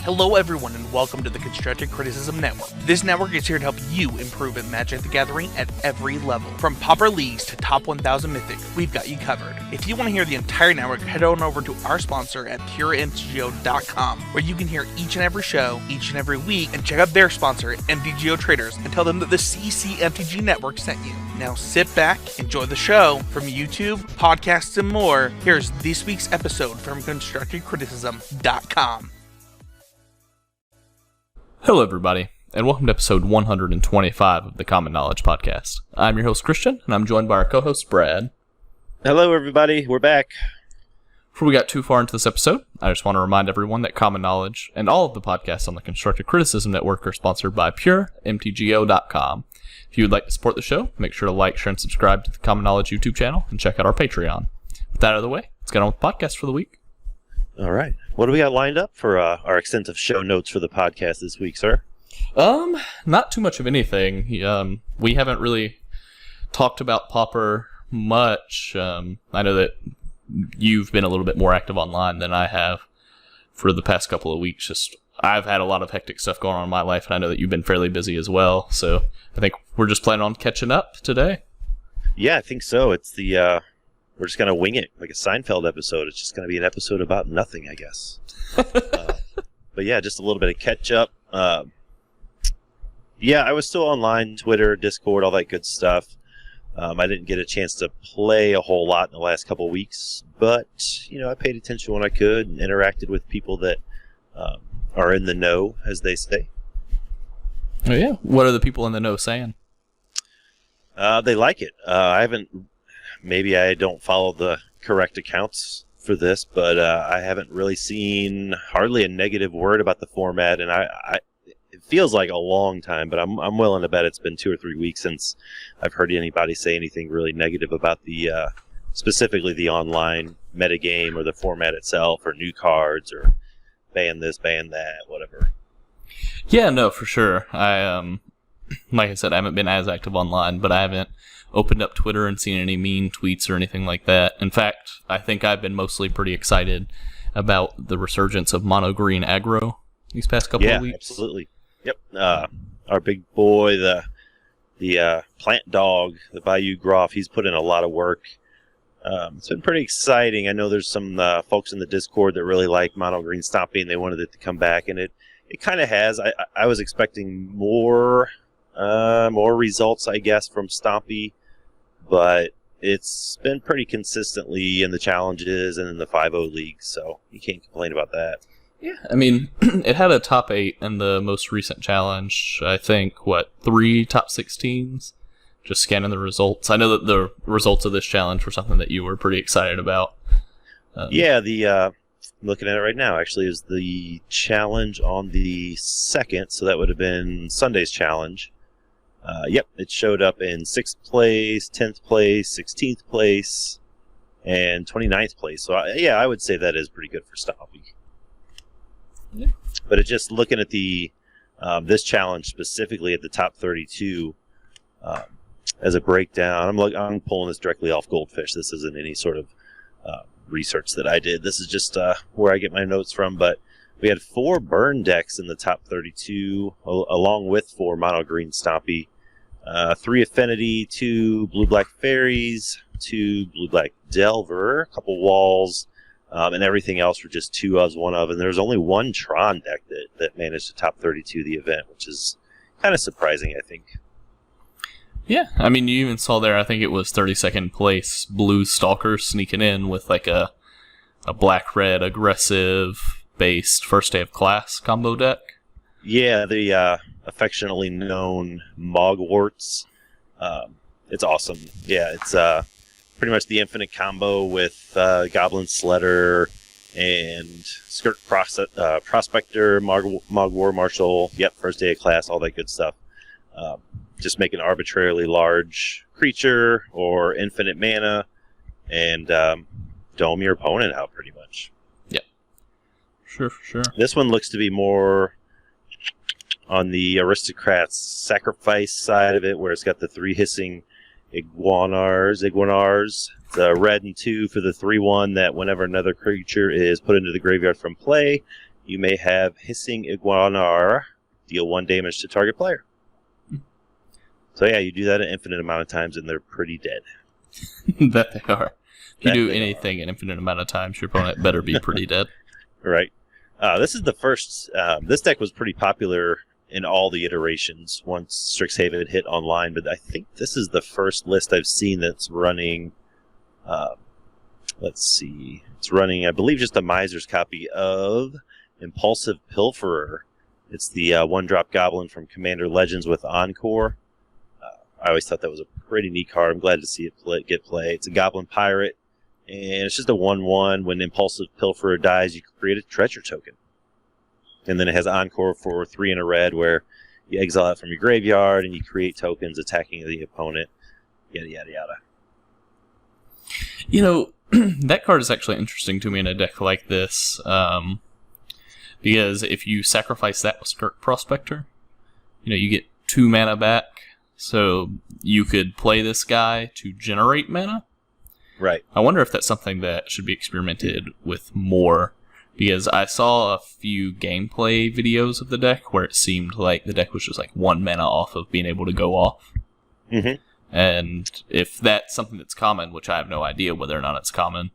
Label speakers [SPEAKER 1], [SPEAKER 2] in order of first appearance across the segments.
[SPEAKER 1] Hello everyone and welcome to the Constructive Criticism Network. This network is here to help you improve at Magic the Gathering at every level. From pauper leagues to top 1000 Mythic, we've got you covered. If you want to hear the entire network, head on over to our sponsor at puremtgo.com, where you can hear each and every show, each and every week, and check out their sponsor, MTGO Traders, and tell them that the CCMTG Network sent you. Now sit back, enjoy the show. From YouTube, podcasts, and more, here's this week's episode from ConstructiveCriticism.com.
[SPEAKER 2] Hello, everybody, and welcome to episode 125 of the Common Knowledge Podcast. I'm your host, Christian, and I'm joined by our co-host, Brad.
[SPEAKER 3] Hello, everybody. We're back.
[SPEAKER 2] Before we got too far into this episode, I just want to remind everyone that Common Knowledge and all of the podcasts on the Constructive Criticism Network are sponsored by puremtgo.com. If you would like to support the show, make sure to like, share, and subscribe to the Common Knowledge YouTube channel, and check out our Patreon. With that out of the way, let's get on with the podcast for the week.
[SPEAKER 3] All right. What do we got lined up for our extensive show notes for the podcast this week, sir?
[SPEAKER 2] Not too much of anything. We haven't really talked about pauper much. I know that you've been a little bit more active online than I have for the past couple of weeks. Just I've had a lot of hectic stuff going on in my life, and I know that you've been fairly busy as well. So I think we're just planning on catching up today. Yeah,
[SPEAKER 3] I think so. It's the we're just going to wing it like a Seinfeld episode. It's just going to be an episode about nothing, I guess. But yeah, just a little bit of catch up. Yeah, I was still online, Twitter, Discord, all that good stuff. I didn't get a chance to play a whole lot in the last couple of weeks, but I paid attention when I could and interacted with people that are in the know, as they say.
[SPEAKER 2] Oh yeah, what are the people in the know saying?
[SPEAKER 3] They like it. Maybe I don't follow the correct accounts for this, but I haven't really seen hardly a negative word about the format, and it feels like a long time, but I'm willing to bet it's been 2 or 3 weeks since I've heard anybody say anything really negative about the specifically the online metagame or the format itself, or new cards, or ban this, ban that, whatever.
[SPEAKER 2] Yeah, no, for sure. I like I said, I haven't been as active online, but I haven't opened up Twitter and seen any mean tweets or anything like that. In fact, I think I've been mostly pretty excited about the resurgence of mono green aggro these past couple of weeks.
[SPEAKER 3] Yeah, absolutely. Yep. Our big boy, the plant dog, the Bayou Groff, he's put in a lot of work. It's been pretty exciting. I know there's some folks in the Discord that really like mono green stomping, and they wanted it to come back, and it kind of has. I was expecting more results, I guess, from Stompy, but it's been pretty consistently in the challenges and in the 5-0 league, so you can't complain about that.
[SPEAKER 2] Yeah, I mean, it had a top 8 in the most recent challenge. I think, 3 top 16s? Just scanning the results. I know that the results of this challenge were something that you were pretty excited about.
[SPEAKER 3] Yeah, looking at it right now, actually, is the challenge on the 2nd, so that would have been Sunday's challenge. Yep, it showed up in 6th place, 10th place, 16th place, and 29th place. So, I would say that is pretty good for Stompy.
[SPEAKER 2] Yeah.
[SPEAKER 3] But it's just looking at the this challenge specifically at the top 32 as a breakdown. I'm pulling this directly off Goldfish. This isn't any sort of research that I did. This is just where I get my notes from. But we had 4 burn decks in the top 32, along with 4 mono green Stompy. 3 Affinity, 2 blue-black Fairies, 2 blue-black Delver, a couple Walls, and everything else were just 2 ofs, 1 of, and there was only 1 Tron deck that managed to top 32 the event, which is kind of surprising, I think.
[SPEAKER 2] Yeah, I mean, you even saw there, I think it was 32nd place, Blue Stalker sneaking in with like a black-red aggressive-based first day of class combo deck. Yeah,
[SPEAKER 3] the affectionately known Mogwarts. It's awesome. Yeah, it's pretty much the infinite combo with Goblin Sledder and Skirk Prospector, Mogwar Marshal, first day of class, all that good stuff. Just make an arbitrarily large creature or infinite mana and dome your opponent out pretty much.
[SPEAKER 2] Yeah. Sure.
[SPEAKER 3] This one looks to be more on the Aristocrats sacrifice side of it, where it's got the 3 hissing Iguanars. The red and 2 for the 3/1 that whenever another creature is put into the graveyard from play, you may have Hissing Iguanar deal 1 damage to target player. So yeah, you do that an infinite amount of times, and they're pretty dead.
[SPEAKER 2] That they are. If you do anything an infinite amount of times, your opponent better be pretty dead.
[SPEAKER 3] Right. This is the first. This deck was pretty popular in all the iterations once Strixhaven hit online, but I think this is the first list I've seen that's running. Let's see. It's running, I believe, just a Miser's copy of Impulsive Pilferer. It's the 1-drop goblin from Commander Legends with Encore. I always thought that was a pretty neat card. I'm glad to see it get play. It's a goblin pirate. And it's just a 1/1. When Impulsive Pilferer dies, you create a treasure token. And then it has Encore for 3 and a red, where you exile it from your graveyard and you create tokens attacking the opponent. Yada, yada, yada.
[SPEAKER 2] You know, that card is actually interesting to me in a deck like this. Because if you sacrifice that with Skirk Prospector, you get 2 mana back. So you could play this guy to generate mana.
[SPEAKER 3] Right.
[SPEAKER 2] I wonder if that's something that should be experimented with more, because I saw a few gameplay videos of the deck where it seemed like the deck was just like 1 mana off of being able to go off.
[SPEAKER 3] Mm-hmm.
[SPEAKER 2] And if that's something that's common, which I have no idea whether or not it's common,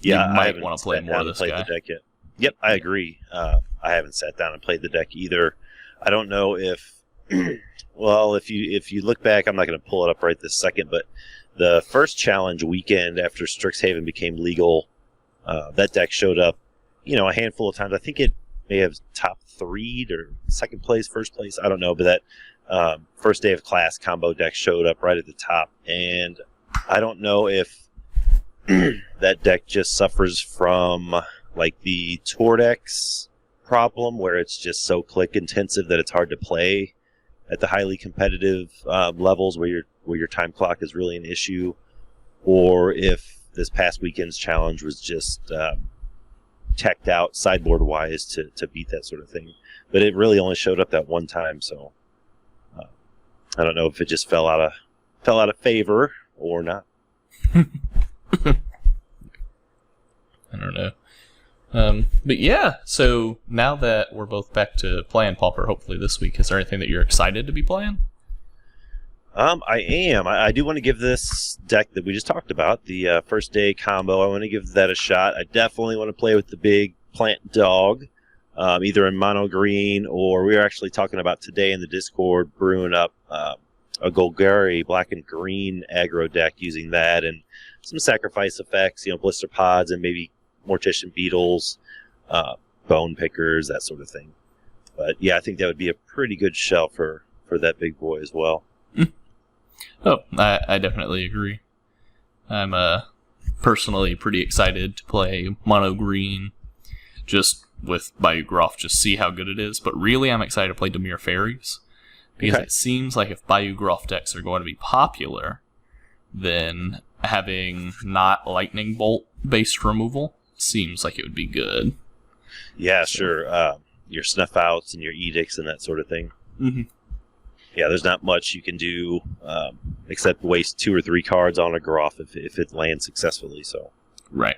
[SPEAKER 2] you might want to play more of this guy.
[SPEAKER 3] The deck yet. Yep, I agree. I haven't sat down and played the deck either. I don't know if... well, if you look back, I'm not going to pull it up right this second, but the first challenge weekend after Strixhaven became legal, that deck showed up, a handful of times. I think it may have top 3 or second place, first place. I don't know, but that first day of class combo deck showed up right at the top. And I don't know if that deck just suffers from like the Tordex problem, where it's just so click intensive that it's hard to play at the highly competitive levels where your time clock is really an issue, or if this past weekend's challenge was just teched out sideboard wise to beat that sort of thing. But it really only showed up that one time, so I don't know if it just fell out of favor or not.
[SPEAKER 2] I don't know. But yeah, so now that we're both back to playing Pauper, hopefully this week, is there anything that you're excited to be playing?
[SPEAKER 3] I am. I do want to give this deck that we just talked about, the first day combo, I want to give that a shot. I definitely want to play with the big plant dog, either in mono green, or we were actually talking about today in the Discord brewing up a Golgari black and green aggro deck using that and some sacrifice effects, blister pods and maybe Mortician Beetles, Bone Pickers, that sort of thing. But yeah, I think that would be a pretty good shell for that big boy as well.
[SPEAKER 2] Oh, I definitely agree. I'm personally pretty excited to play mono green, just with Bayou Groff, just see how good it is. But really, I'm excited to play Dimir Fairies, because it seems like if Bayou Groff decks are going to be popular, then having not Lightning Bolt based removal seems like it would be good.
[SPEAKER 3] Yeah, sure. Your snuff outs and your edicts and that sort of thing.
[SPEAKER 2] Mm-hmm.
[SPEAKER 3] Yeah, there's not much you can do except waste 2 or 3 cards on a Groff if it lands successfully. So,
[SPEAKER 2] right.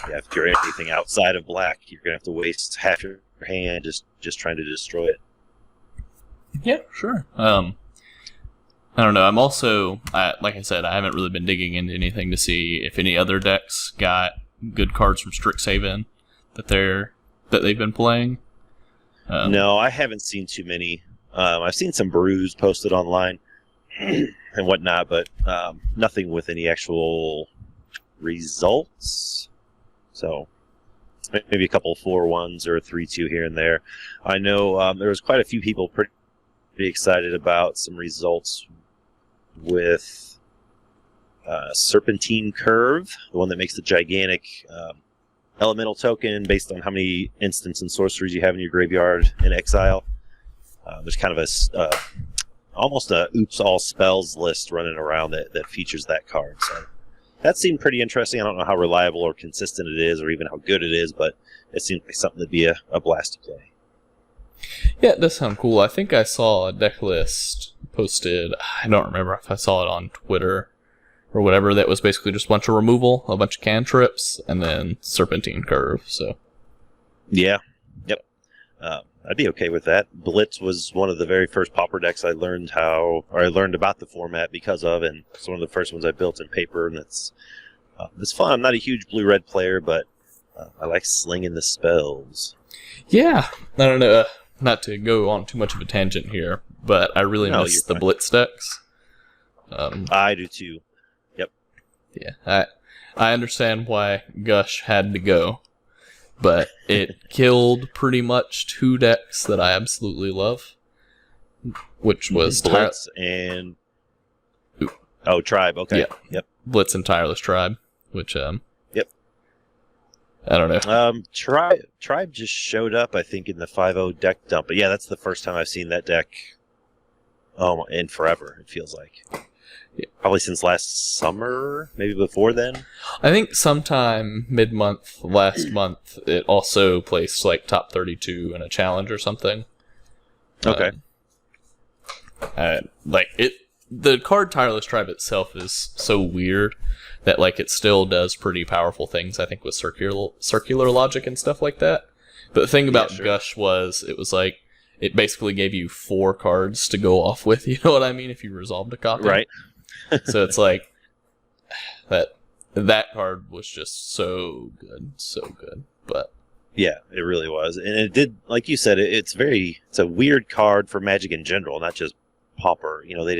[SPEAKER 3] Yeah, if you're anything outside of black, you're gonna have to waste half your hand just trying to destroy it.
[SPEAKER 2] Yeah, sure. I don't know. I'm also, like I said, I haven't really been digging into anything to see if any other decks got good cards from Strixhaven that they've been playing.
[SPEAKER 3] No, I haven't seen too many. I've seen some brews posted online and whatnot, but nothing with any actual results. So maybe a couple 4-1s or a 3-2 here and there. I know there was quite a few people pretty excited about some results with Serpentine Curve, the one that makes the gigantic elemental token based on how many instants and sorceries you have in your graveyard in exile. There's kind of a almost a oops all spells list running around that features that card. So that seemed pretty interesting. I don't know how reliable or consistent it is, or even how good it is, but it seems like something that'd be a blast to play.
[SPEAKER 2] Yeah, it does sound cool. I think I saw a deck list posted. I don't remember if I saw it on Twitter or whatever. That was basically just a bunch of removal, a bunch of cantrips, and then Serpentine Curve. So
[SPEAKER 3] Yeah. Yep. I'd be okay with that. Blitz was one of the very first pauper decks I learned about the format because of, and it's one of the first ones I built in paper, and it's fun. I'm not a huge blue-red player, but I like slinging the spells.
[SPEAKER 2] Yeah, I don't know. Not to go on too much of a tangent here, but I really miss the Blitz decks.
[SPEAKER 3] I do too. Yep.
[SPEAKER 2] Yeah, I understand why Gush had to go, but it killed pretty much two decks that I absolutely love, which was
[SPEAKER 3] Blitz and Tribe. Okay.
[SPEAKER 2] Yeah.
[SPEAKER 3] Yep.
[SPEAKER 2] Blitz and Tireless Tribe, which
[SPEAKER 3] Yep.
[SPEAKER 2] I don't know.
[SPEAKER 3] Tribe just showed up, I think, in the 5-0 deck dump. But yeah, that's the first time I've seen that deck. In forever, it feels like. Yeah. Probably since last summer, maybe before then.
[SPEAKER 2] I think sometime mid-month, last month, it also placed like top 32 in a challenge or something.
[SPEAKER 3] Okay.
[SPEAKER 2] The card Tireless Tribe itself is so weird that like it still does pretty powerful things, I think, with circular logic and stuff like that. But the thing about Gush was it was like it basically gave you 4 cards to go off with, you know what I mean, if you resolved a copy.
[SPEAKER 3] Right.
[SPEAKER 2] So it's like that card was just so good. But
[SPEAKER 3] yeah, it really was. And it did, like you said, it's a weird card for Magic in general, not just Pauper. You know, they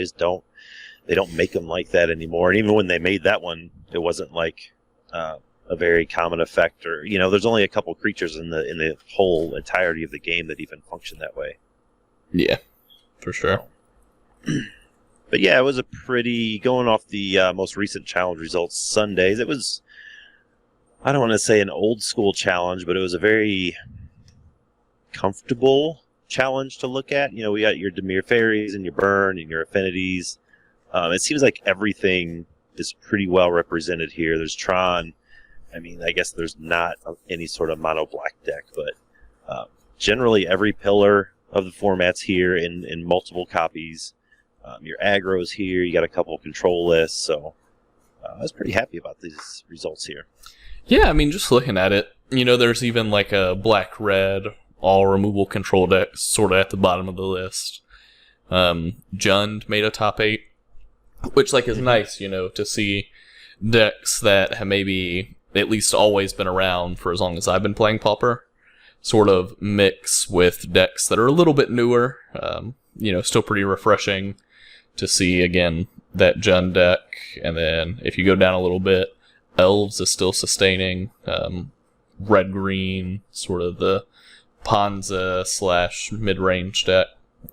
[SPEAKER 3] don't make them like that anymore. And even when they made that one, it wasn't like a very common effect, or there's only a couple creatures in the whole entirety of the game that even function that way.
[SPEAKER 2] Yeah, for sure.
[SPEAKER 3] But yeah, it was a pretty, going off the most recent challenge results Sundays, it was, I don't want to say an old school challenge, but it was a very comfortable challenge to look at. We got your Dimir Fairies and your Burn and your Affinities. It seems like everything is pretty well represented here. There's Tron. I mean, I guess there's not any sort of mono black deck, but generally every pillar of the format's here in multiple copies. Your aggro's here. You got a couple of control lists, so I was pretty happy about these results here.
[SPEAKER 2] Yeah, I mean, just looking at it, there's even like a black-red all removal control deck sort of at the bottom of the list. Jund made a top 8, which is nice, to see decks that have maybe at least always been around for as long as I've been playing Pauper sort of mix with decks that are a little bit newer, still pretty refreshing to see, again, that Jund deck. And then if you go down a little bit, Elves is still sustaining, red-green, sort of the Panza / mid-range deck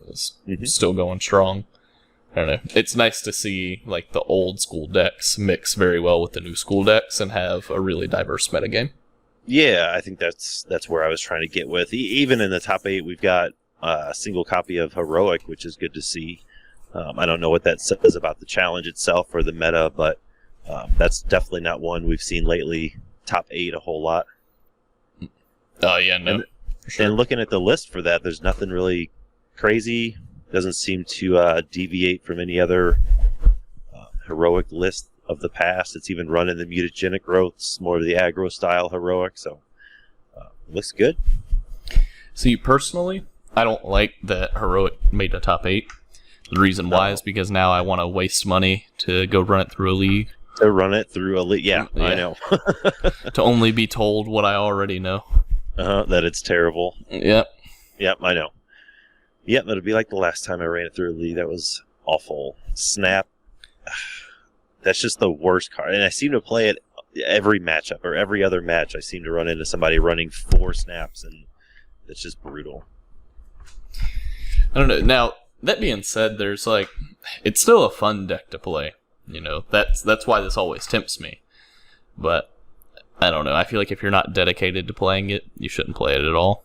[SPEAKER 2] is still going strong. I don't know. It's nice to see the old school decks mix very well with the new school decks and have a really diverse metagame. Yeah,
[SPEAKER 3] I think that's where I was trying to get with. Even in the top 8, we've got a single copy of Heroic, which is good to see. I don't know what that says about the challenge itself or the meta, but that's definitely not one we've seen lately. Top 8 a whole lot.
[SPEAKER 2] Oh, yeah, no.
[SPEAKER 3] And looking at the list for that, there's nothing really crazy. Doesn't seem to deviate from any other Heroic list of the past. It's even running the mutagenic growths, more of the aggro style Heroic, so looks good.
[SPEAKER 2] See, personally, I don't like that Heroic made a top 8. The reason why is because now I want to waste money to go run it through a league.
[SPEAKER 3] Yeah. I know.
[SPEAKER 2] To only be told what I already know.
[SPEAKER 3] That it's terrible.
[SPEAKER 2] Yep,
[SPEAKER 3] I know. Yep, that'd be like the last time I ran it through a league. That was awful. Snap. That's just the worst card. And I seem to play it every matchup, or every other match. I seem to run into somebody running 4 snaps, and it's just brutal.
[SPEAKER 2] I don't know. Now, that being said, there's it's still a fun deck to play. That's why this always tempts me. But I don't know. I feel like if you're not dedicated to playing it, you shouldn't play it at all.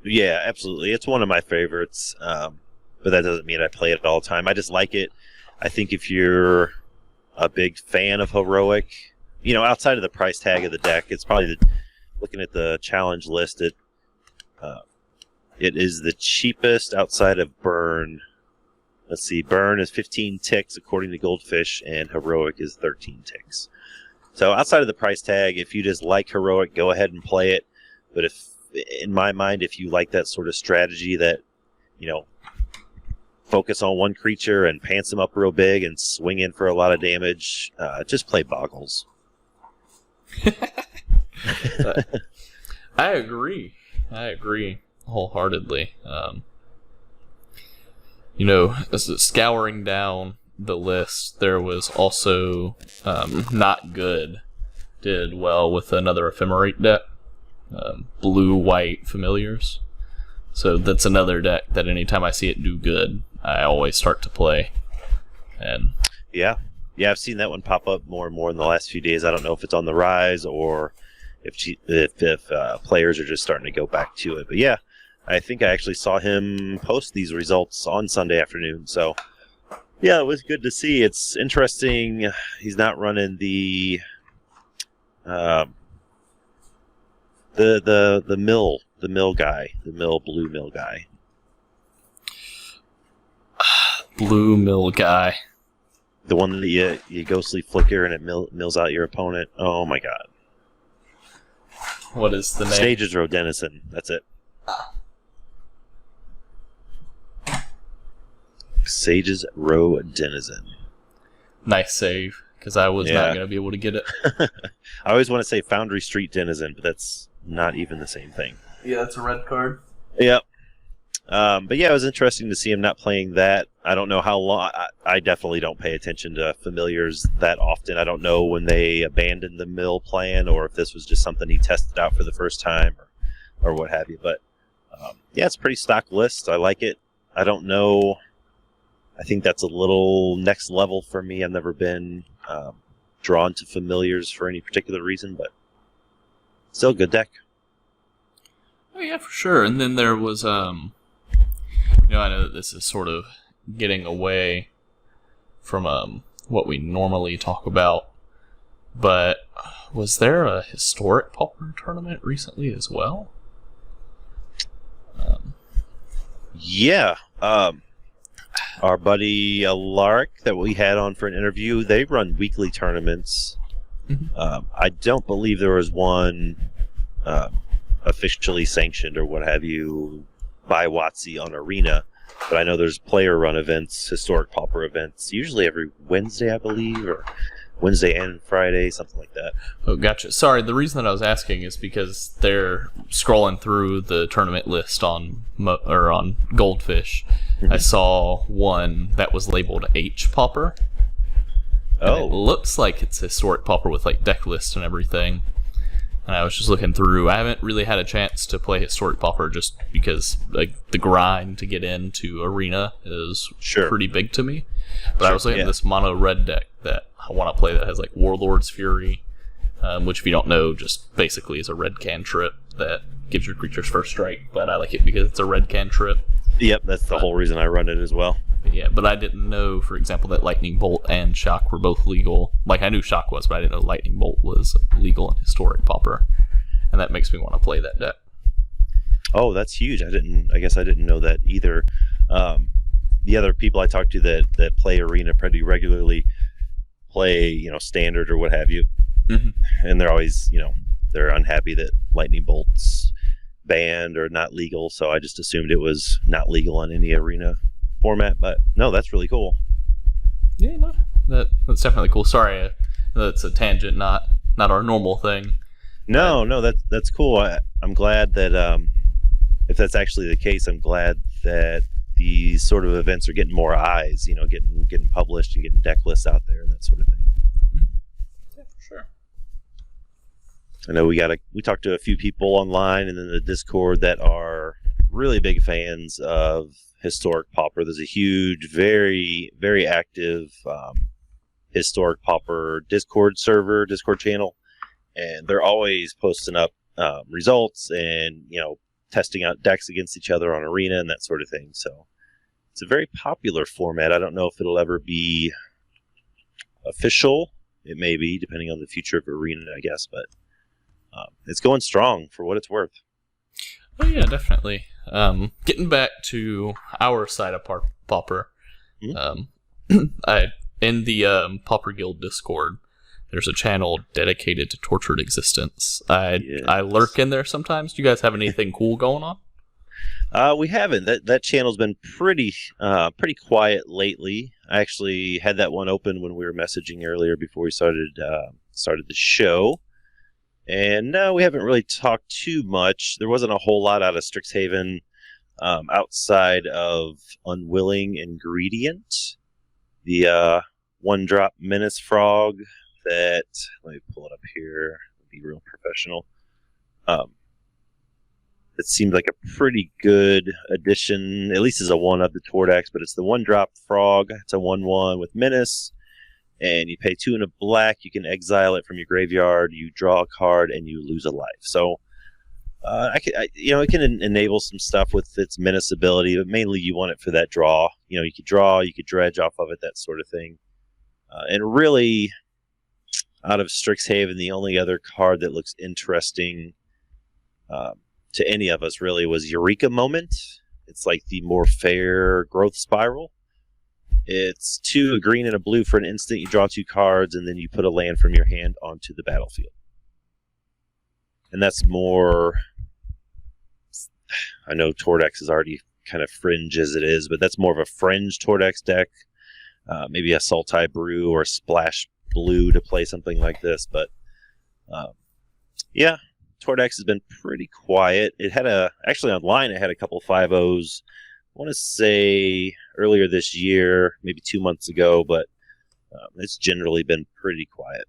[SPEAKER 3] Yeah, absolutely. It's one of my favorites, but that doesn't mean I play it all the time. I just like it. I think if you're a big fan of Heroic, outside of the price tag of the deck, it's probably looking at the challenge list. It is the cheapest outside of Burn. Let's see, Burn is 15 ticks according to Goldfish, and Heroic is 13 ticks. So outside of the price tag, if you just like Heroic, go ahead and play it. But if in my mind, if you like that sort of strategy that, focus on one creature and pants him up real big and swing in for a lot of damage, just play Boggles.
[SPEAKER 2] I agree wholeheartedly. Scouring down the list, there was also Not Good did well with another Ephemerate deck, blue-white familiars. So that's another deck that anytime I see it do good, I always start to play. And
[SPEAKER 3] yeah, I've seen that one pop up more and more in the last few days. I don't know if it's on the rise or if players are just starting to go back to it. But yeah, I think I actually saw him post these results on Sunday afternoon. So yeah, it was good to see. It's interesting. He's not running the mill guy, the blue mill guy.
[SPEAKER 2] Blue mill guy.
[SPEAKER 3] The one that you ghostly flicker and it mills out your opponent. Oh my god.
[SPEAKER 2] What is the name?
[SPEAKER 3] Sage's Row Denizen. That's it. Sage's Row Denizen.
[SPEAKER 2] Nice save, because I was not going to be able to get it.
[SPEAKER 3] I always want to say Foundry Street Denizen, but that's not even the same thing.
[SPEAKER 2] Yeah, that's a red card.
[SPEAKER 3] Yep. But yeah, it was interesting to see him not playing that. I don't know how long. I definitely don't pay attention to familiars that often. I don't know when they abandoned the mill plan or if this was just something he tested out for the first time or what have you. But yeah, it's a pretty stock list. I like it. I don't know. I think that's a little next level for me. I've never been drawn to familiars for any particular reason, but still a good deck.
[SPEAKER 2] Oh yeah, for sure. And then there was, I know that this is sort of getting away from what we normally talk about, but was there a historic pauper tournament recently as well?
[SPEAKER 3] Yeah. Our buddy Alaric that we had on for an interview, they run weekly tournaments. Mm-hmm. I don't believe there was one officially sanctioned or what have you by WotC on Arena, but I know there's player-run events, historic pauper events, usually every Wednesday, I believe, or Wednesday and Friday, something like that.
[SPEAKER 2] Oh, gotcha. Sorry, the reason that I was asking is because they're scrolling through the tournament list on Goldfish. Mm-hmm. I saw one that was labeled H pauper. Oh, it looks like it's historic pauper with like deck list and everything. And I was just looking through. I haven't really had a chance to play historic pauper just because like the grind to get into Arena is pretty big to me. But I was looking at this mono red deck that I want to play that has like Warlord's Fury, which if you don't know, just basically is a red cantrip that gives your creatures first strike. But I like it because it's a red cantrip.
[SPEAKER 3] Yep, that's the whole reason I run it as well.
[SPEAKER 2] Yeah, but I didn't know, for example, that Lightning Bolt and Shock were both legal. Like, I knew Shock was, but I didn't know Lightning Bolt was legal in Historic Pauper. And that makes me want to play that deck.
[SPEAKER 3] Oh, that's huge. I guess I didn't know that either. The other people I talk to that play Arena pretty regularly play, Standard or what have you. Mm-hmm. And they're always, they're unhappy that Lightning Bolt's banned or not legal. So I just assumed it was not legal on any Arena format, but no, that's really cool.
[SPEAKER 2] Yeah, no, that's definitely cool. Sorry, that's a tangent, not our normal thing.
[SPEAKER 3] No, that's cool. I'm glad that if that's actually the case, I'm glad that these sort of events are getting more eyes. Getting published and getting deck lists out there and that sort of thing.
[SPEAKER 2] Yeah, for sure.
[SPEAKER 3] I know we talked to a few people online and in the Discord that are really big fans of Historic Pauper. There's a huge, very, very active Historic Pauper Discord channel, and they're always posting up results and testing out decks against each other on Arena and that sort of thing. So it's a very popular format. I don't know if it'll ever be official. It may be, depending on the future of Arena, I guess, but it's going strong for what it's worth.
[SPEAKER 2] Oh yeah, definitely. Getting back to our side of Pauper, mm-hmm. In the Pauper Guild Discord, There's a channel dedicated to Tortured Existence. I lurk in there sometimes. Do you guys have anything cool going on?
[SPEAKER 3] We haven't. That channel's been pretty quiet lately. I actually had that one open when we were messaging earlier before we started the show. And no, we haven't really talked too much. There wasn't a whole lot out of Strixhaven outside of Unwilling Ingredient, the one-drop menace frog that, let me pull it up here, be real professional. It seemed like a pretty good addition, at least as a one of the Tordax, but it's the one-drop frog. It's a 1/1 with menace. And you pay 2 and a black, you can exile it from your graveyard, you draw a card, and you lose a life. So, it can enable some stuff with its menace ability, but mainly you want it for that draw. You could draw, you could dredge off of it, that sort of thing. And really, out of Strixhaven, the only other card that looks interesting to any of us, really, was Eureka Moment. It's like the more fair growth spiral. It's 2, a green and a blue for an instant. You draw 2 cards, and then you put a land from your hand onto the battlefield. And that's more... I know Tordax is already kind of fringe as it is, but that's more of a fringe Tordax deck. Maybe a Sultai Brew or a Splash Blue to play something like this. But, yeah, Tordax has been pretty quiet. It had actually online, it had a couple 5-0s. I want to say earlier this year, maybe 2 months ago, but it's generally been pretty quiet.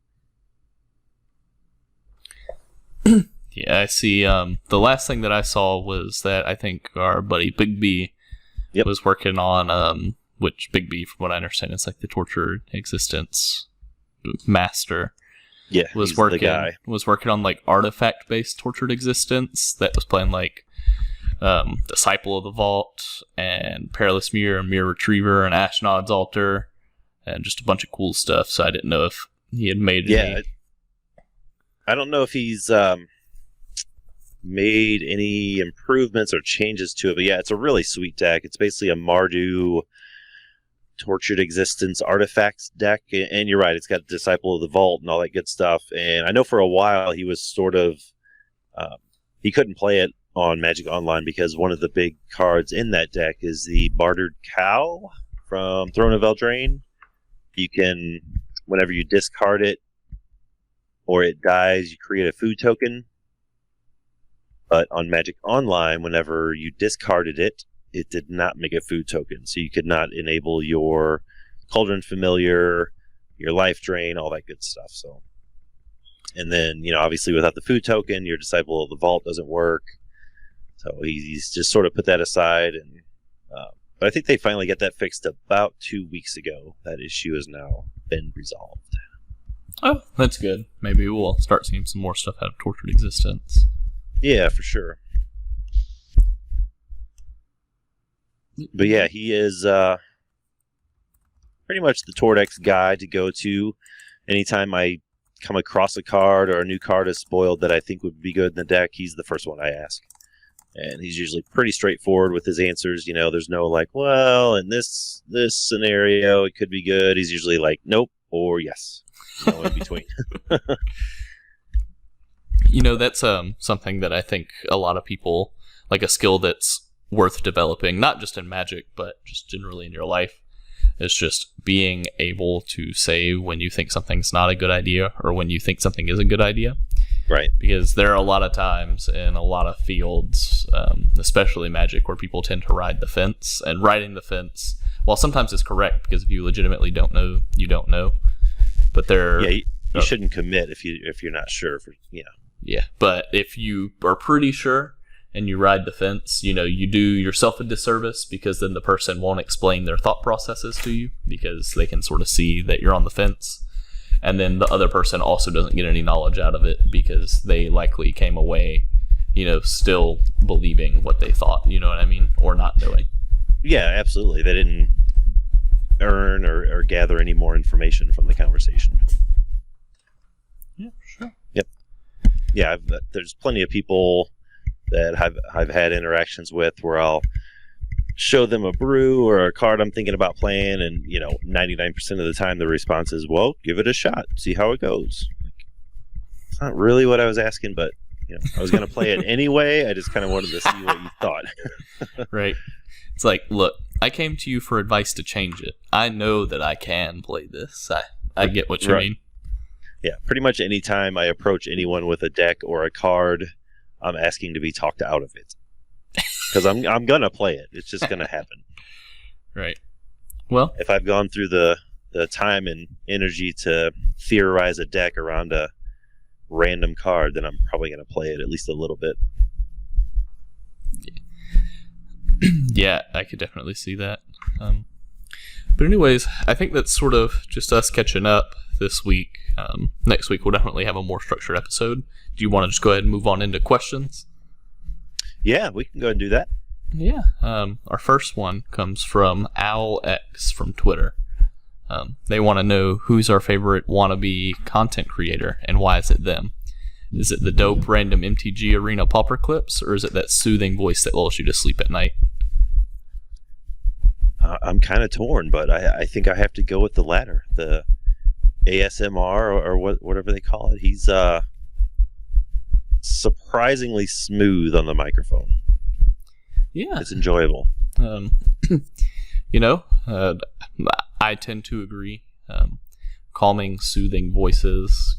[SPEAKER 2] Yeah, I see. The last thing that I saw was that I think our buddy Big B was working on, which Big B, from what I understand, is like the Tortured Existence master.
[SPEAKER 3] Yeah,
[SPEAKER 2] was working on like artifact-based Tortured Existence that was playing like Disciple of the Vault, and Perilous Mirror, Mirror Retriever, and Ashnod's Altar, and just a bunch of cool stuff. So I didn't know if he had made any...
[SPEAKER 3] I don't know if he's made any improvements or changes to it, but yeah, it's a really sweet deck. It's basically a Mardu Tortured Existence artifacts deck, and you're right, it's got Disciple of the Vault and all that good stuff. And I know for a while he was sort of... he couldn't play it on Magic Online because one of the big cards in that deck is the Bartered Cow from Throne of Eldraine. You can, whenever you discard it or it dies, you create a food token. But on Magic Online, whenever you discarded it, it did not make a food token. So you could not enable your Cauldron Familiar, your Life Drain, all that good stuff. So, and then, obviously without the food token, your Disciple of the Vault doesn't work. So he's just sort of put that aside, and but I think they finally got that fixed about 2 weeks ago. That issue has now been resolved.
[SPEAKER 2] Oh, that's good. Maybe we'll start seeing some more stuff out of Tortured Existence.
[SPEAKER 3] Yeah, for sure. But yeah, he is pretty much the Tordax guy to go to anytime I come across a card or a new card is spoiled that I think would be good in the deck. He's the first one I ask. And he's usually pretty straightforward with his answers. There's no like, well, in this scenario, it could be good. He's usually like, nope, or yes. No in between.
[SPEAKER 2] That's something that I think a lot of people, like a skill that's worth developing, not just in Magic, but just generally in your life, is just being able to say when you think something's not a good idea or when you think something is a good idea.
[SPEAKER 3] Right.
[SPEAKER 2] Because there are a lot of times in a lot of fields, especially Magic, where people tend to ride the fence. And riding the fence, while sometimes it's correct, because if you legitimately don't know, you don't know. But
[SPEAKER 3] you shouldn't commit if you're not sure.
[SPEAKER 2] Yeah, but if you are pretty sure and you ride the fence, you do yourself a disservice, because then the person won't explain their thought processes to you because they can sort of see that you're on the fence. And then the other person also doesn't get any knowledge out of it because they likely came away, still believing what they thought, you know what I mean? Or not knowing.
[SPEAKER 3] Yeah, absolutely. They didn't earn or gather any more information from the conversation.
[SPEAKER 2] Yeah, sure.
[SPEAKER 3] Yep. Yeah, there's plenty of people that I've had interactions with where I'll show them a brew or a card I'm thinking about playing, and 99% of the time the response is, well, give it a shot, see how it goes. It's not really what I was asking, but I was going to play it anyway. I just kind of wanted to see what you thought.
[SPEAKER 2] Right. It's like, look, I came to you for advice to change it. I know that I can play this. I get what you mean.
[SPEAKER 3] Yeah, pretty much any time I approach anyone with a deck or a card, I'm asking to be talked out of it. Because I'm going to play it. It's just going to happen.
[SPEAKER 2] Right. Well,
[SPEAKER 3] if I've gone through the time and energy to theorize a deck around a random card, then I'm probably going to play it at least a little bit.
[SPEAKER 2] Yeah, I could definitely see that. But anyways, I think that's sort of just us catching up this week. Next week we'll definitely have a more structured episode. Do you want to just go ahead and move on into questions?
[SPEAKER 3] Yeah, we can go ahead and do that.
[SPEAKER 2] Yeah. Our first one comes from OwlX from Twitter. They want to know who's our favorite wannabe content creator and why is it them? Is it the dope random MTG Arena pauper clips, or is it that soothing voice that lulls you to sleep at night?
[SPEAKER 3] I'm kind of torn, but I think I have to go with the latter, the ASMR or whatever they call it. He's surprisingly smooth on the microphone.
[SPEAKER 2] Yeah,
[SPEAKER 3] it's enjoyable.
[SPEAKER 2] I tend to agree. Calming, soothing voices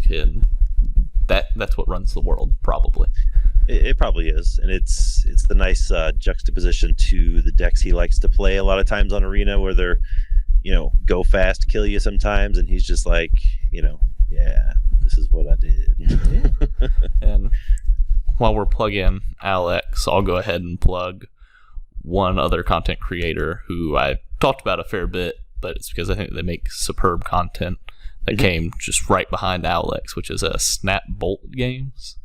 [SPEAKER 2] that's what runs the world, probably.
[SPEAKER 3] It probably is, and it's the nice juxtaposition to the decks he likes to play a lot of times on Arena, where they're go fast, kill you sometimes, and he's just like, yeah, this is what I did.
[SPEAKER 2] And while we're plugging Alex, I'll go ahead and plug one other content creator who I talked about a fair bit, but it's because I think they make superb content that came just right behind Alex, which is Snap Bolt Games.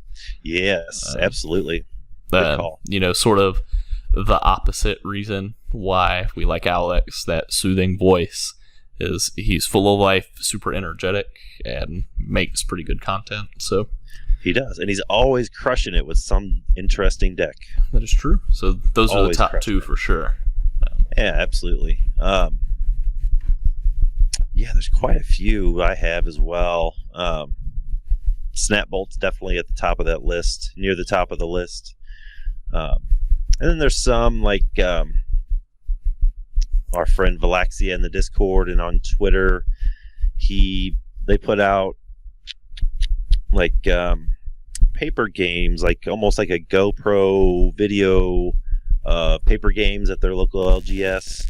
[SPEAKER 3] Yes, absolutely. Good call.
[SPEAKER 2] Sort of the opposite reason why we like Alex, that soothing voice, is he's full of life, super energetic, and makes pretty good content. So
[SPEAKER 3] he does, and he's always crushing it with some interesting deck.
[SPEAKER 2] That is true. So those are the top two for sure.
[SPEAKER 3] Yeah, absolutely. Yeah, there's quite a few I have as well. Snapbolt's definitely at the top of that list, near the top of the list. And then there's some like our friend Valaxia in the Discord and on Twitter. They put out like paper games, like almost like a GoPro video paper games at their local LGS.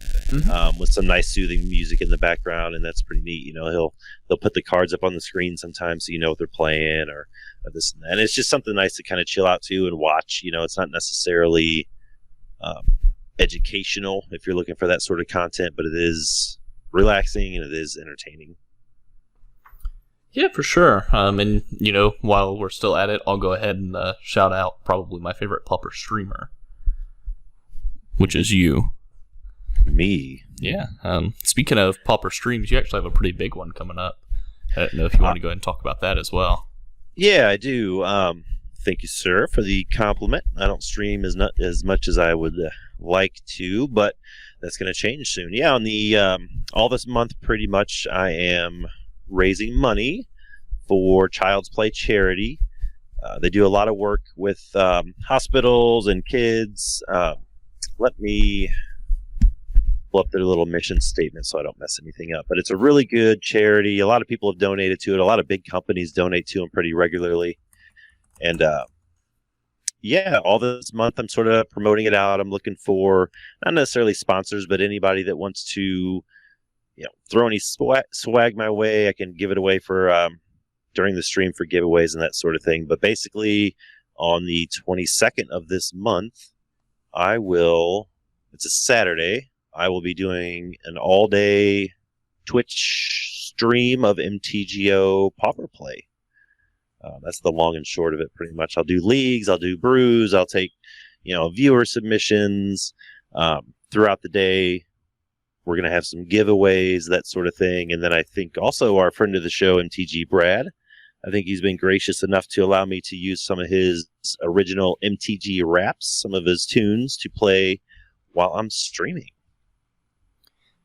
[SPEAKER 3] With some nice soothing music in the background, and that's pretty neat. They'll put the cards up on the screen sometimes so you know what they're playing or this and that. And it's just something nice to kind of chill out to and watch. It's not necessarily educational if you're looking for that sort of content, but it is relaxing and it is entertaining.
[SPEAKER 2] Yeah, for sure. And while we're still at it, I'll go ahead and shout out probably my favorite pauper streamer, which is you.
[SPEAKER 3] Me.
[SPEAKER 2] Yeah. Speaking of pauper streams, you actually have a pretty big one coming up. I don't know if you want to go ahead and talk about that as well.
[SPEAKER 3] Yeah, I do. Thank you, sir, for the compliment. I don't stream as much as I would like to, but that's going to change soon. Yeah, on the all this month, pretty much, I am raising money for Child's Play charity. They do a lot of work with hospitals and kids. Let me pull up their little mission statement so I don't mess anything up. But it's a really good charity. A lot of people have donated to it. A lot of big companies donate to them pretty regularly. And all this month I'm sort of promoting it out. I'm looking for not necessarily sponsors, but anybody that wants to throw any swag my way. I can give it away for during the stream for giveaways and that sort of thing. But basically on the 22nd of this month, it's a Saturday, I will be doing an all-day Twitch stream of MTGO Pauper Play. That's the long and short of it, pretty much. I'll do leagues, I'll do brews, I'll take, viewer submissions throughout the day. We're going to have some giveaways, that sort of thing. And then I think also our friend of the show, MTG Brad, I think he's been gracious enough to allow me to use some of his original MTG raps, some of his tunes, to play while I'm streaming.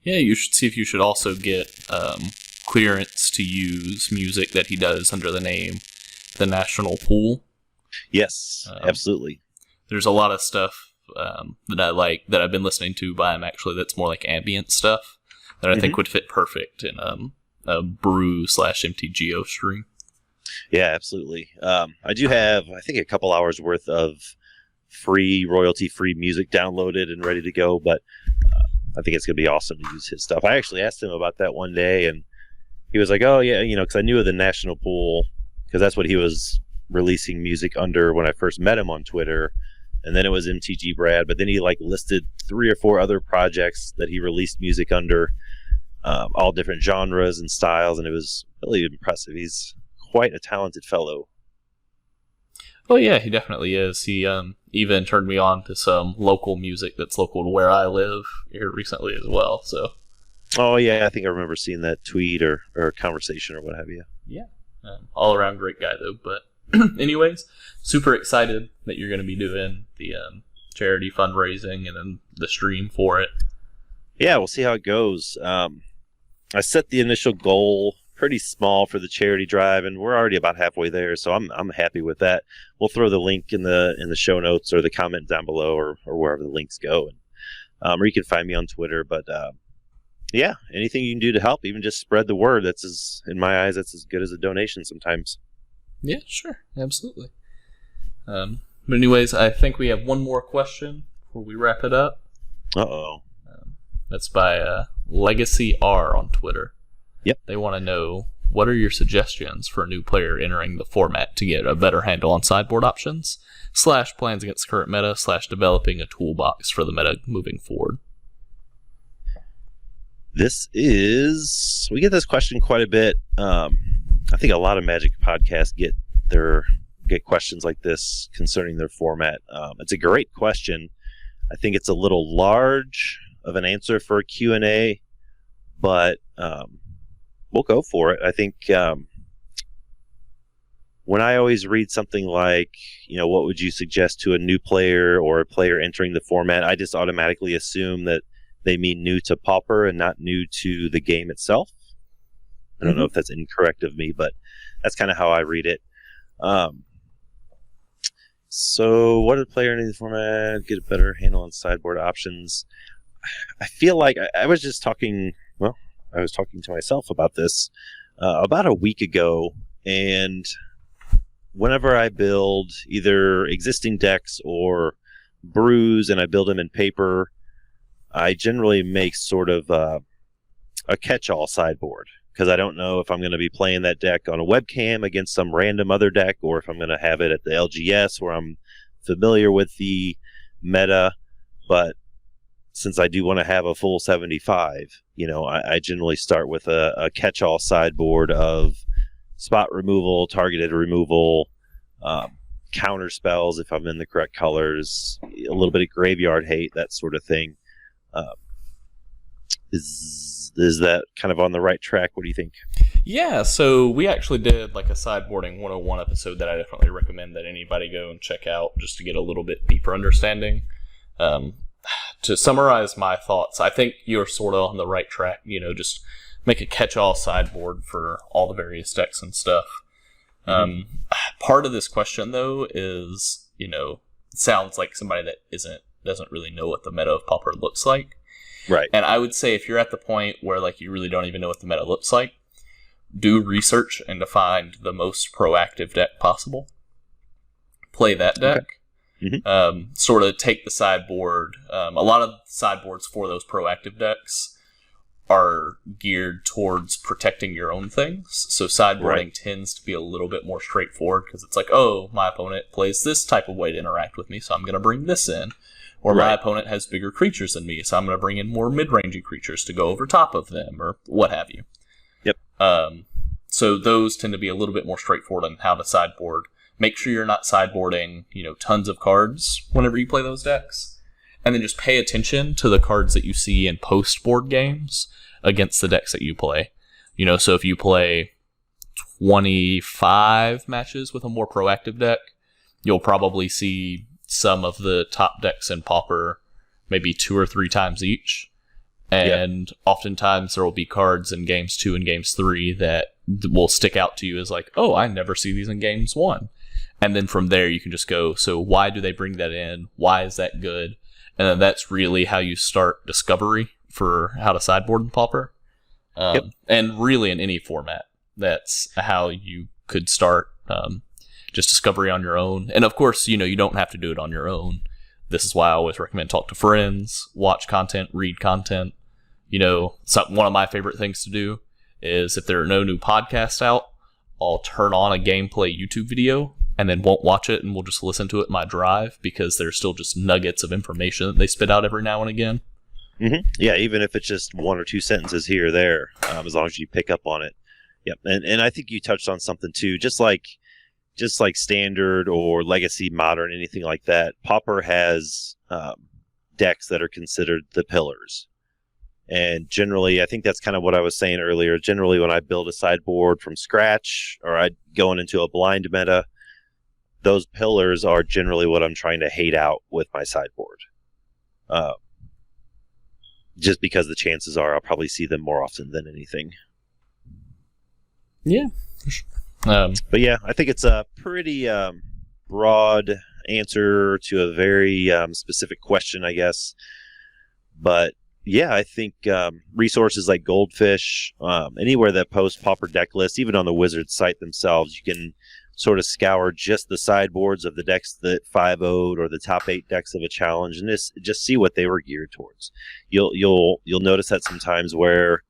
[SPEAKER 2] Yeah, you should see if you should also get clearance to use music that he does under the name The National Pool.
[SPEAKER 3] Yes, absolutely.
[SPEAKER 2] There's a lot of stuff that I like that I've been listening to by him actually that's more like ambient stuff that I think would fit perfect in a brew/MTGO stream. Yeah,
[SPEAKER 3] absolutely. I do have, I think, a couple hours worth of free, royalty-free music downloaded and ready to go, but I think it's going to be awesome to use his stuff. I actually asked him about that one day, and he was like, oh, yeah, because I knew of the National Pool, because that's what he was releasing music under when I first met him on Twitter, and then it was MTG Brad, but then he listed 3 or 4 other projects that he released music under, all different genres and styles, and it was really impressive. He's quite a talented fellow.
[SPEAKER 2] Oh yeah, he definitely is. He even turned me on to some local music that's local to where I live here recently as well. So.
[SPEAKER 3] Oh yeah, I think I remember seeing that tweet or conversation or what have you.
[SPEAKER 2] Yeah, all around great guy though. But anyways, super excited that you're going to be doing the charity fundraising and then the stream for it.
[SPEAKER 3] Yeah, we'll see how it goes. I set the initial goal pretty small for the charity drive, and we're already about halfway there, so I'm happy with that. We'll throw the link in the show notes or the comment down below or wherever the links go, and or you can find me on Twitter. But yeah, anything you can do to help, even just spread the word. In my eyes, that's as good as a donation sometimes.
[SPEAKER 2] Yeah, sure, absolutely. But anyways, I think we have one more question before we wrap it up. That's by Legacy R on Twitter.
[SPEAKER 3] Yep.
[SPEAKER 2] They want to know, what are your suggestions for a new player entering the format to get a better handle on sideboard options, / plans against current meta, / developing a toolbox for the meta moving forward?
[SPEAKER 3] We get this question quite a bit. I think a lot of Magic podcasts get questions like this concerning their format. It's a great question. I think it's a little large of an answer for a Q&A, but we'll go for it. I think when I always read something like, what would you suggest to a new player or a player entering the format, I just automatically assume that they mean new to Pauper and not new to the game itself. I don't know if that's incorrect of me, but that's kind of how I read it. So what did a player entering the format get a better handle on sideboard options? I feel like I was just talking to myself about this about a week ago, and whenever I build either existing decks or brews and I build them in paper, I generally make sort of a catch-all sideboard, because I don't know if I'm going to be playing that deck on a webcam against some random other deck, or if I'm going to have it at the LGS where I'm familiar with the meta. But since I do want to have a full 75, I generally start with a catch-all sideboard of spot removal, targeted removal, counter spells if I'm in the correct colors, a little bit of graveyard hate, that sort of thing. Is that kind of on the right track? What do you think?
[SPEAKER 2] Yeah, so we actually did like a sideboarding 101 episode that I definitely recommend that anybody go and check out just to get a little bit deeper understanding. To summarize my thoughts, I think you're sort of on the right track. Just make a catch-all sideboard for all the various decks and stuff. Part of this question, though, is, sounds like somebody that doesn't really know what the meta of Pauper looks like.
[SPEAKER 3] Right.
[SPEAKER 2] And I would say if you're at the point where you really don't even know what the meta looks like, do research and to find the most proactive deck possible. Play that deck. Okay. Sort of take the sideboard. A lot of sideboards for those proactive decks are geared towards protecting your own things. So sideboarding tends to be a little bit more straightforward, because it's like, oh, my opponent plays this type of way to interact with me, so I'm going to bring this in. Or my opponent has bigger creatures than me, so I'm going to bring in more mid-rangey creatures to go over top of them, or what have you.
[SPEAKER 3] Yep.
[SPEAKER 2] So those tend to be a little bit more straightforward on how to sideboard. Make sure you're not sideboarding, tons of cards whenever you play those decks. And then just pay attention to the cards that you see in post-board games against the decks that you play. So if you play 25 matches with a more proactive deck, you'll probably see some of the top decks in Pauper maybe 2 or 3 times each. And oftentimes there will be cards in games 2 and games 3 that will stick out to you as like, oh, I never see these in games 1. And then from there you can just go, so why do they bring that in? Why is that good? And then that's really how you start discovery for how to sideboard in Pauper. And really in any format, that's how you could start just discovery on your own. And of course, you don't have to do it on your own. This is why I always recommend talk to friends, watch content, read content. One of my favorite things to do is if there are no new podcasts out, I'll turn on a gameplay YouTube video and then won't watch it, and we'll just listen to it in my drive because there's still just nuggets of information that they spit out every now and again.
[SPEAKER 3] Mm-hmm. Yeah, even if it's just 1 or 2 sentences here or there, as long as you pick up on it. Yep, and I think you touched on something too, just like standard or legacy, modern, anything like that. Pauper has decks that are considered the pillars. And generally, I think that's kind of what I was saying earlier. Generally, when I build a sideboard from scratch or I going into a blind meta, those pillars are generally what I'm trying to hate out with my sideboard. Just because the chances are I'll probably see them more often than anything.
[SPEAKER 2] Yeah.
[SPEAKER 3] But yeah, I think it's a pretty broad answer to a very specific question, I guess. But yeah, I think resources like Goldfish, anywhere that posts Pauper deck lists, even on the Wizards site themselves, you can sort of scour just the sideboards of the decks that 5-0'd or the top 8 decks of a challenge, and just see what they were geared towards. You'll notice that sometimes where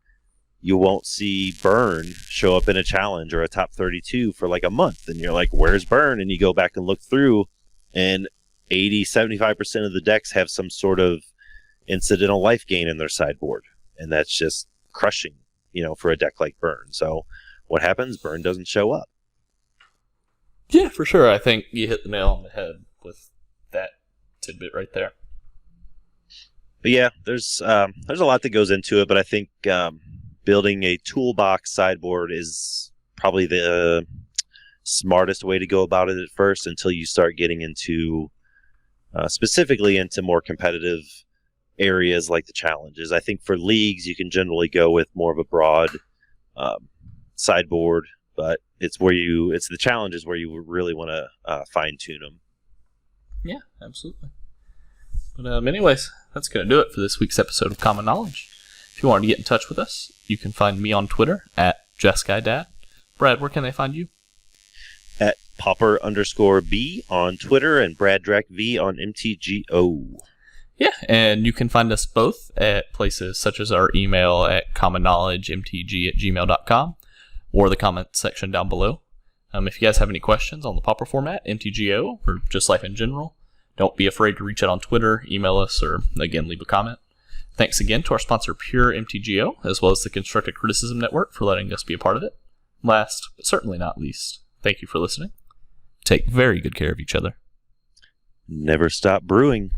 [SPEAKER 3] you won't see Burn show up in a challenge or a top 32 for like a month, and you're like, where's Burn? And you go back and look through, and 75% of the decks have some sort of incidental life gain in their sideboard, and that's just crushing, for a deck like Burn. So what happens? Burn doesn't show up.
[SPEAKER 2] Yeah, for sure. I think you hit the nail on the head with that tidbit right there.
[SPEAKER 3] But yeah, there's a lot that goes into it, but I think building a toolbox sideboard is probably the smartest way to go about it at first, until you start getting into specifically into more competitive areas like the challenges. I think for leagues, you can generally go with more of a broad sideboard, but it's the challenges where you really want to fine tune them.
[SPEAKER 2] Yeah, absolutely. But anyways, that's going to do it for this week's episode of Common Knowledge. If you want to get in touch with us, you can find me on Twitter at JessGuyDad. Brad, where can they find you?
[SPEAKER 3] At Pauper_B on Twitter and BradDrackV on MTGO.
[SPEAKER 2] Yeah, and you can find us both at places such as our email at commonknowledgemtg@gmail.com or the comment section down below. If you guys have any questions on the Pauper format, MTGO, or just life in general, don't be afraid to reach out on Twitter, email us, or again, leave a comment. Thanks again to our sponsor, Pure MTGO, as well as the Constructive Criticism Network for letting us be a part of it. Last, but certainly not least, thank you for listening. Take very good care of each other.
[SPEAKER 3] Never stop brewing.